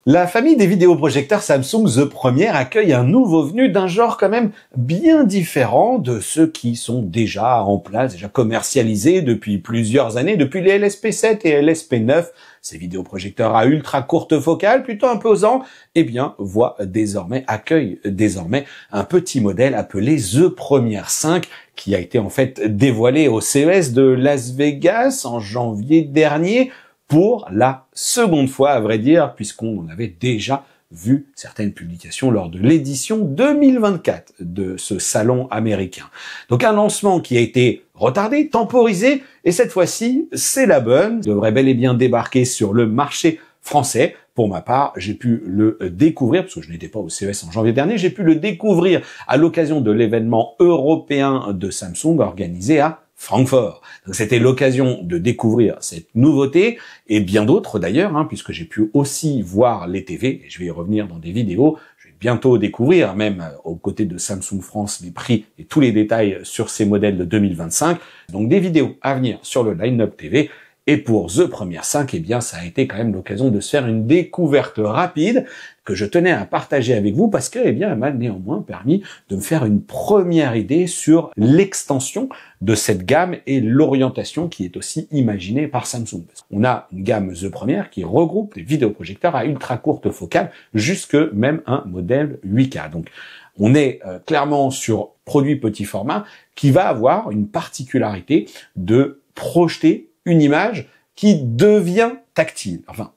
La famille des vidéoprojecteurs Samsung The Premier accueille un nouveau venu d'un genre quand même bien différent de ceux qui sont déjà en place, déjà commercialisés depuis plusieurs années, depuis les LSP7 et LSP9. Ces vidéoprojecteurs à ultra courte focale, plutôt imposants, accueillent désormais un petit modèle appelé The Premier 5, qui a été en fait dévoilé au CES de Las Vegas en janvier dernier, pour la seconde fois, à vrai dire, puisqu'on en avait déjà vu certaines publications lors de l'édition 2024 de ce salon américain. Donc un lancement qui a été retardé, temporisé, et cette fois-ci, c'est la bonne. Il devrait bel et bien débarquer sur le marché français. Pour ma part, j'ai pu le découvrir, parce que je n'étais pas au CES en janvier dernier, j'ai pu le découvrir à l'occasion de l'événement européen de Samsung organisé à Francfort. Donc c'était l'occasion de découvrir cette nouveauté et bien d'autres d'ailleurs, puisque j'ai pu aussi voir les TV, et je vais y revenir dans des vidéos. Je vais bientôt découvrir, même aux côtés de Samsung France, les prix et tous les détails sur ces modèles de 2025. Donc des vidéos à venir sur le line-up TV. Et pour The Premier 5, eh bien, ça a été quand même l'occasion de se faire une découverte rapide que je tenais à partager avec vous parce que, eh bien, elle m'a néanmoins permis de me faire une première idée sur l'extension de cette gamme et l'orientation qui est aussi imaginée par Samsung. On a une gamme The Premier qui regroupe des vidéoprojecteurs à ultra courte focale jusque même un modèle 8K. Donc, on est clairement sur produit petit format qui va avoir une particularité de projeter une image qui devient tactile. Enfin,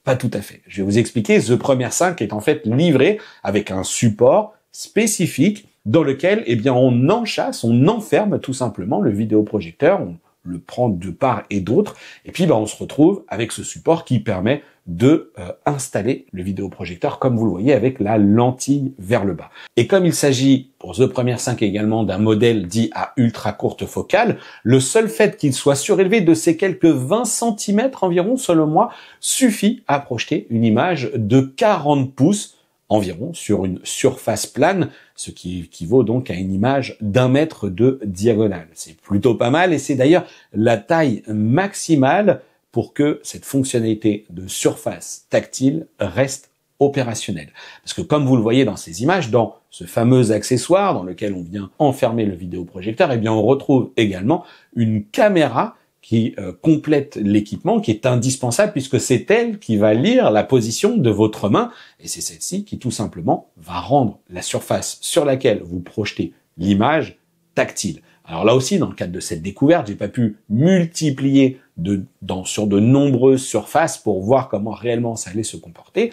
pas tout à fait. Je vais vous expliquer. The Premier 5 est en fait livré avec un support spécifique dans lequel, eh bien, on enchâsse, on enferme tout simplement le vidéoprojecteur, on le prend de part et d'autre, et puis on se retrouve avec ce support qui permet de installer le vidéoprojecteur, comme vous le voyez, avec la lentille vers le bas. Et comme il s'agit pour The Premier 5 également d'un modèle dit à ultra courte focale, le seul fait qu'il soit surélevé de ces quelques 20 cm environ, selon moi, suffit à projeter une image de 40 pouces environ sur une surface plane, ce qui équivaut donc à une image d'1 mètre de diagonale. C'est plutôt pas mal et c'est d'ailleurs la taille maximale pour que cette fonctionnalité de surface tactile reste opérationnelle. Parce que comme vous le voyez dans ces images, dans ce fameux accessoire dans lequel on vient enfermer le vidéoprojecteur, eh bien on retrouve également une caméra qui complète l'équipement, qui est indispensable puisque c'est elle qui va lire la position de votre main et c'est celle-ci qui tout simplement va rendre la surface sur laquelle vous projetez l'image tactile. Alors là aussi, dans le cadre de cette découverte, j'ai pas pu multiplier sur de nombreuses surfaces pour voir comment réellement ça allait se comporter,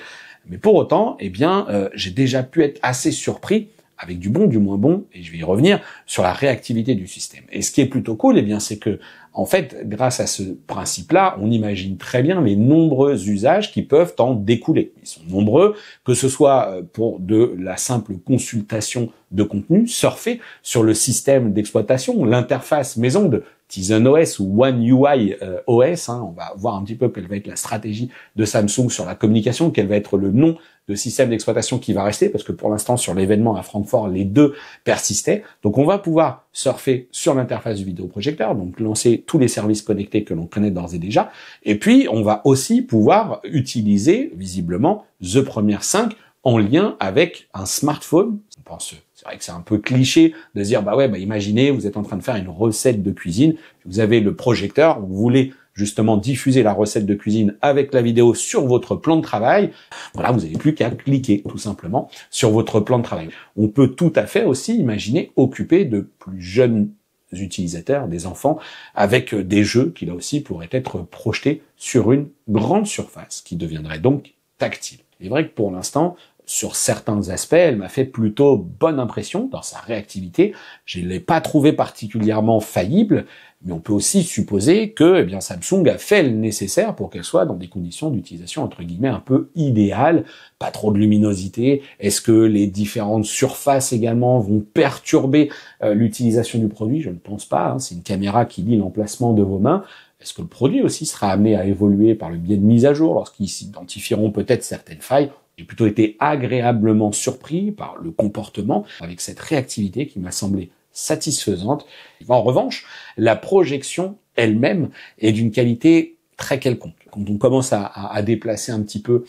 mais pour autant, eh bien, j'ai déjà pu être assez surpris avec du bon, du moins bon, et je vais y revenir, sur la réactivité du système. Et ce qui est plutôt cool, eh bien, c'est que, en fait, grâce à ce principe-là, on imagine très bien les nombreux usages qui peuvent en découler. Ils sont nombreux, que ce soit pour de la simple consultation de contenu, surfer sur le système d'exploitation, l'interface maison de Tizen OS ou One UI OS, on va voir un petit peu quelle va être la stratégie de Samsung sur la communication, quel va être le nom de système d'exploitation qui va rester, parce que pour l'instant, sur l'événement à Francfort, les deux persistaient. Donc, on va pouvoir surfer sur l'interface du vidéoprojecteur, donc lancer tous les services connectés que l'on connaît d'ores et déjà. Et puis, on va aussi pouvoir utiliser, visiblement, The Premier 5 en lien avec un smartphone. On pense, c'est vrai que c'est un peu cliché de se dire, imaginez, vous êtes en train de faire une recette de cuisine, vous avez le projecteur, vous voulez justement diffuser la recette de cuisine avec la vidéo sur votre plan de travail. Voilà, vous n'avez plus qu'à cliquer tout simplement sur votre plan de travail. On peut tout à fait aussi imaginer occuper de plus jeunes utilisateurs, des enfants, avec des jeux qui là aussi pourraient être projetés sur une grande surface qui deviendrait donc tactile. Il est vrai que pour l'instant, sur certains aspects, elle m'a fait plutôt bonne impression dans sa réactivité. Je ne l'ai pas trouvé particulièrement faillible, mais on peut aussi supposer que Samsung a fait le nécessaire pour qu'elle soit dans des conditions d'utilisation entre guillemets un peu idéales, pas trop de luminosité. Est-ce que les différentes surfaces également vont perturber l'utilisation du produit? Je ne pense pas. C'est une caméra qui lit l'emplacement de vos mains. Est-ce que le produit aussi sera amené à évoluer par le biais de mise à jour lorsqu'ils s'identifieront peut-être certaines failles? J'ai plutôt été agréablement surpris par le comportement avec cette réactivité qui m'a semblé satisfaisante. En revanche, la projection elle-même est d'une qualité très quelconque. Quand on commence à déplacer un petit peu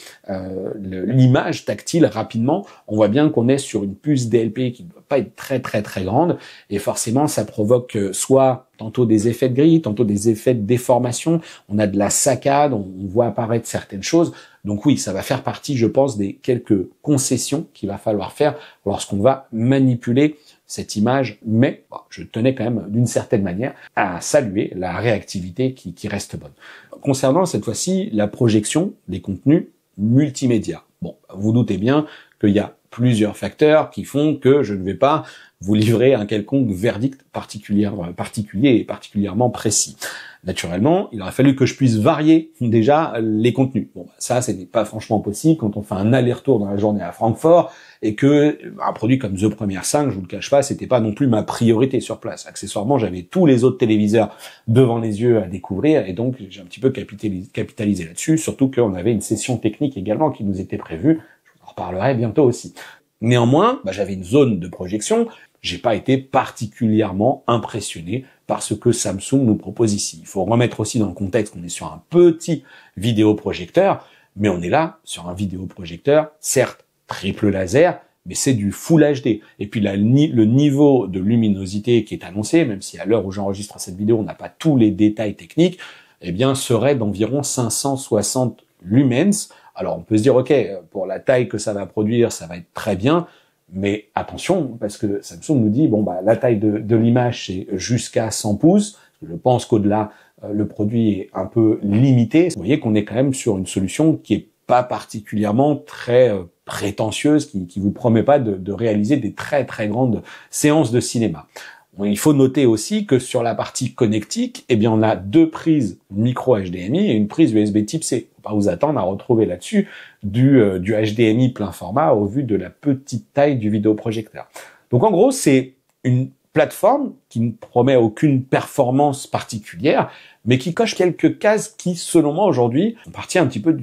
l'image tactile rapidement, on voit bien qu'on est sur une puce DLP qui ne doit pas être très très très grande, et forcément ça provoque soit tantôt des effets de grille, tantôt des effets de déformation, on a de la saccade, on voit apparaître certaines choses. Donc oui, ça va faire partie, je pense, des quelques concessions qu'il va falloir faire lorsqu'on va manipuler cette image, mais bon, je tenais quand même d'une certaine manière à saluer la réactivité qui reste bonne. Concernant cette fois-ci la projection des contenus multimédia. Bon, vous doutez bien qu'il y a plusieurs facteurs qui font que je ne vais pas vous livrer un quelconque verdict particulier et particulièrement précis. Naturellement, il aurait fallu que je puisse varier déjà les contenus. Bon, ça, ce n'est pas franchement possible quand on fait un aller-retour dans la journée à Francfort et que un produit comme The Premiere 5, je vous le cache pas, c'était pas non plus ma priorité sur place. Accessoirement, j'avais tous les autres téléviseurs devant les yeux à découvrir et donc j'ai un petit peu capitalisé là-dessus, surtout qu'on avait une session technique également qui nous était prévue. Je vous en reparlerai bientôt aussi. Néanmoins, j'avais une zone de projection. J'ai pas été particulièrement impressionné par ce que Samsung nous propose ici. Il faut remettre aussi dans le contexte qu'on est sur un petit vidéoprojecteur, mais on est là sur un vidéoprojecteur, certes triple laser, mais c'est du Full HD. Et puis là, le niveau de luminosité qui est annoncé, même si à l'heure où j'enregistre cette vidéo, on n'a pas tous les détails techniques, eh bien, serait d'environ 560 lumens. Alors, on peut se dire, ok, pour la taille que ça va produire, ça va être très bien, mais attention, parce que Samsung nous dit, la taille de l'image, c'est jusqu'à 100 pouces. Je pense qu'au-delà, le produit est un peu limité. Vous voyez qu'on est quand même sur une solution qui est pas particulièrement très prétentieuse, qui vous promet pas de réaliser des très très grandes séances de cinéma. Bon, il faut noter aussi que sur la partie connectique, eh bien, on a deux prises micro HDMI et une prise USB Type C. Faut pas vous attendre à retrouver là-dessus du HDMI plein format au vu de la petite taille du vidéoprojecteur. Donc en gros, c'est une plateforme qui ne promet aucune performance particulière, mais qui coche quelques cases qui, selon moi, aujourd'hui, font partie un petit peu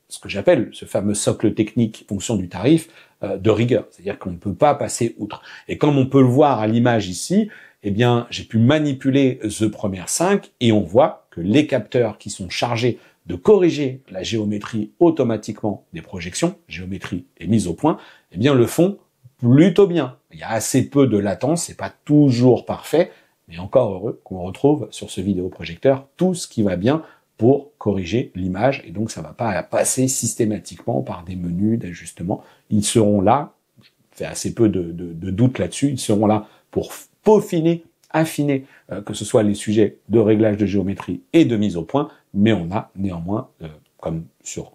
ce que j'appelle ce fameux socle technique fonction du tarif de rigueur. C'est-à-dire qu'on ne peut pas passer outre. Et comme on peut le voir à l'image ici, eh bien, j'ai pu manipuler The Premiere 5 et on voit que les capteurs qui sont chargés de corriger la géométrie automatiquement des projections, géométrie et mise au point, eh bien, le font plutôt bien. Il y a assez peu de latence, c'est pas toujours parfait, mais encore heureux qu'on retrouve sur ce vidéoprojecteur tout ce qui va bien pour corriger l'image, et donc ça va pas passer systématiquement par des menus d'ajustement. Ils seront là, je fais assez peu de doute là-dessus, ils seront là pour peaufiner, affiner, que ce soit les sujets de réglage de géométrie et de mise au point, mais on a néanmoins, comme sur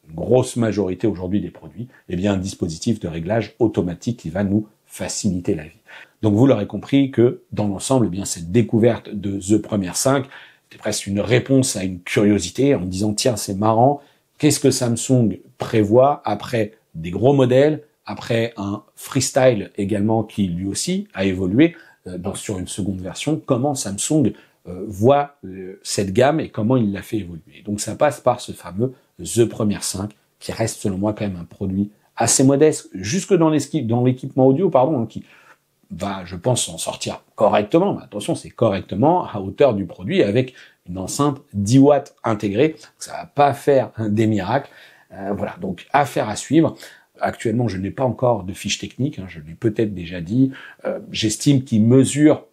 une grosse majorité aujourd'hui des produits, eh bien un dispositif de réglage automatique qui va nous faciliter la vie. Donc vous l'aurez compris que dans l'ensemble, eh bien cette découverte de The Premiere 5, c'est presque une réponse à une curiosité en me disant tiens c'est marrant, qu'est-ce que Samsung prévoit après des gros modèles, après un freestyle également qui lui aussi a évolué sur une seconde version, comment Samsung voit cette gamme et comment il l'a fait évoluer. Donc ça passe par ce fameux The Premiere 5 qui reste selon moi quand même un produit assez modeste, jusque dans l'équipement audio, qui va, je pense, s'en sortir correctement. Mais attention, c'est correctement à hauteur du produit avec une enceinte 10 watts intégrée. Ça va pas faire des miracles. Voilà, donc affaire à suivre. Actuellement, je n'ai pas encore de fiche technique, je l'ai peut-être déjà dit. J'estime qu'il mesure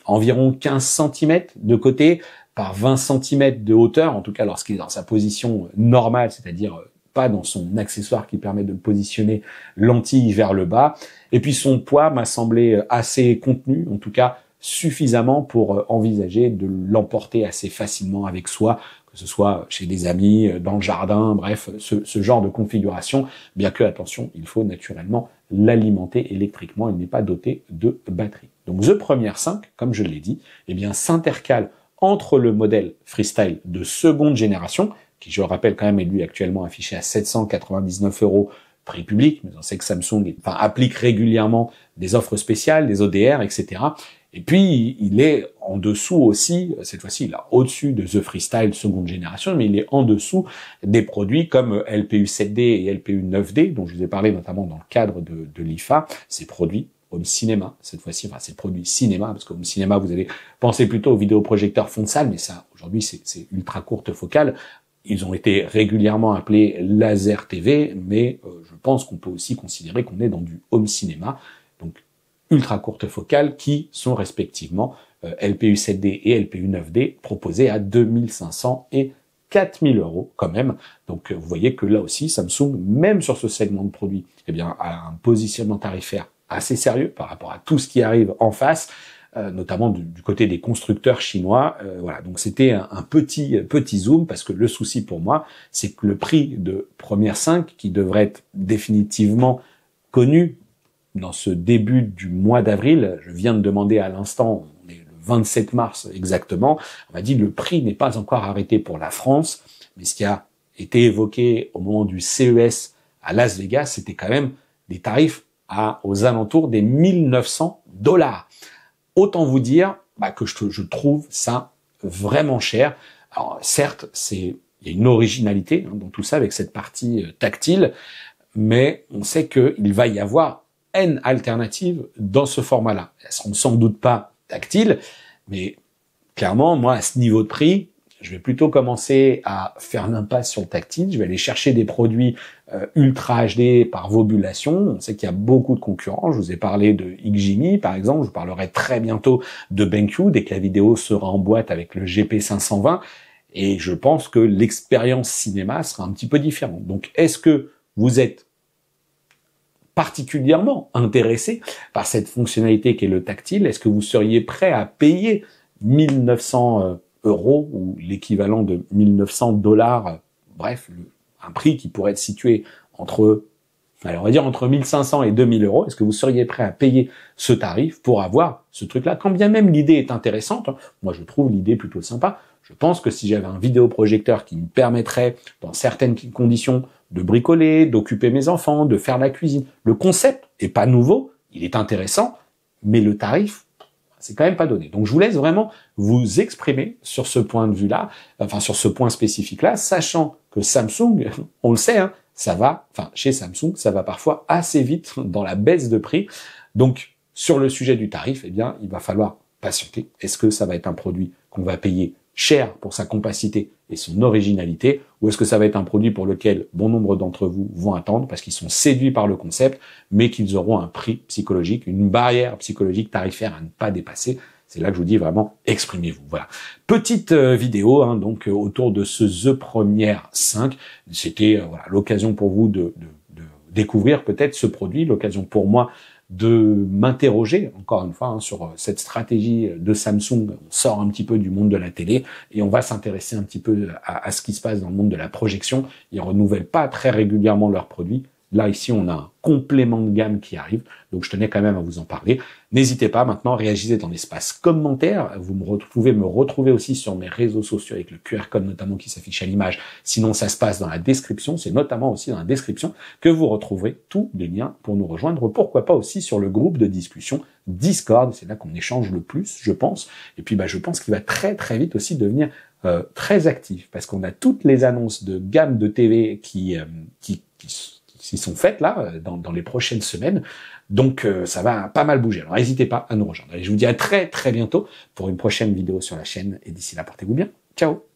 environ 15 cm de côté par 20 cm de hauteur, en tout cas lorsqu'il est dans sa position normale, c'est-à-dire pas dans son accessoire qui permet de positionner l'entille vers le bas. Et puis son poids m'a semblé assez contenu, en tout cas suffisamment pour envisager de l'emporter assez facilement avec soi, que ce soit chez des amis, dans le jardin, bref, ce genre de configuration, bien que, attention, il faut naturellement l'alimenter électriquement, il n'est pas doté de batterie. Donc The Premiere 5, comme je l'ai dit, eh bien s'intercale entre le modèle Freestyle de seconde génération, qui je le rappelle quand même est lui actuellement affiché à 799 € prix public, mais on sait que Samsung applique régulièrement des offres spéciales, des ODR, etc. Et puis, il est en dessous aussi, cette fois-ci, il est au-dessus de The Freestyle seconde génération, mais il est en dessous des produits comme LPU 7D et LPU 9D, dont je vous ai parlé notamment dans le cadre de l'IFA, ces produits home cinéma, cette fois-ci, c'est produit cinéma, parce que home cinéma, vous allez penser plutôt aux vidéoprojecteurs fond de salle, mais ça, aujourd'hui, c'est ultra courte focale. Ils ont été régulièrement appelés laser TV, mais je pense qu'on peut aussi considérer qu'on est dans du home cinéma, donc ultra courte focale, qui sont respectivement LPU 7D et LPU 9D proposés à 2500 et 4000 euros quand même. Donc vous voyez que là aussi Samsung, même sur ce segment de produit, eh bien a un positionnement tarifaire assez sérieux par rapport à tout ce qui arrive en face, notamment du côté des constructeurs chinois. Voilà, donc c'était un petit zoom, parce que le souci pour moi, c'est que le prix de première 5, qui devrait être définitivement connu dans ce début du mois d'avril, je viens de demander à l'instant, on est le 27 mars exactement, on m'a dit le prix n'est pas encore arrêté pour la France, mais ce qui a été évoqué au moment du CES à Las Vegas, c'était quand même des tarifs aux alentours des $1900. Autant vous dire que je trouve ça vraiment cher. Alors certes, il y a une originalité dans tout ça avec cette partie tactile, mais on sait qu'il va y avoir N alternatives dans ce format-là. Elles seront sans doute pas tactiles, mais clairement, moi, à ce niveau de prix, je vais plutôt commencer à faire l'impasse sur le tactile. Je vais aller chercher des produits ultra HD par vobulation. On sait qu'il y a beaucoup de concurrents. Je vous ai parlé de Xgimi, par exemple. Je vous parlerai très bientôt de BenQ, dès que la vidéo sera en boîte avec le GP520. Et je pense que l'expérience cinéma sera un petit peu différente. Donc, est-ce que vous êtes particulièrement intéressé par cette fonctionnalité qui est le tactile? Est-ce que vous seriez prêt à payer 1900 euros ou l'équivalent de $1900, bref, un prix qui pourrait être situé entre, on va dire entre 1500 et 2000 euros? Est-ce que vous seriez prêt à payer ce tarif pour avoir ce truc-là? Quand bien même l'idée est intéressante, moi je trouve l'idée plutôt sympa. Je pense que si j'avais un vidéoprojecteur qui me permettrait, dans certaines conditions, de bricoler, d'occuper mes enfants, de faire la cuisine, le concept est pas nouveau, il est intéressant, mais le tarif, c'est quand même pas donné. Donc je vous laisse vraiment vous exprimer sur ce point de vue-là, enfin sur ce point spécifique-là, sachant que Samsung, on le sait, chez Samsung, ça va parfois assez vite dans la baisse de prix. Donc sur le sujet du tarif, eh bien, il va falloir patienter. Est-ce que ça va être un produit qu'on va payer cher pour sa compacité et son originalité, ou est-ce que ça va être un produit pour lequel bon nombre d'entre vous vont attendre parce qu'ils sont séduits par le concept, mais qu'ils auront un prix psychologique, une barrière psychologique tarifaire à ne pas dépasser? C'est là que je vous dis vraiment, exprimez-vous. Voilà. Petite vidéo donc autour de ce The Premiere 5. C'était l'occasion pour vous de découvrir peut-être ce produit, l'occasion pour moi de m'interroger, encore une fois, sur cette stratégie de Samsung. On sort un petit peu du monde de la télé et on va s'intéresser un petit peu à ce qui se passe dans le monde de la projection. Ils renouvellent pas très régulièrement leurs produits. Là, ici, on a un complément de gamme qui arrive, donc je tenais quand même à vous en parler. N'hésitez pas, maintenant, réagissez dans l'espace commentaire. Vous pouvez me retrouver aussi sur mes réseaux sociaux avec le QR code notamment qui s'affiche à l'image. Sinon, ça se passe dans la description. C'est notamment aussi dans la description que vous retrouverez tous les liens pour nous rejoindre. Pourquoi pas aussi sur le groupe de discussion Discord. C'est là qu'on échange le plus, je pense. Et puis, je pense qu'il va très très vite aussi devenir très actif parce qu'on a toutes les annonces de gamme de TV qui sont faites là dans les prochaines semaines, donc ça va pas mal bouger. Alors n'hésitez pas à nous rejoindre. Allez, je vous dis à très très bientôt pour une prochaine vidéo sur la chaîne et d'ici là portez-vous bien. Ciao.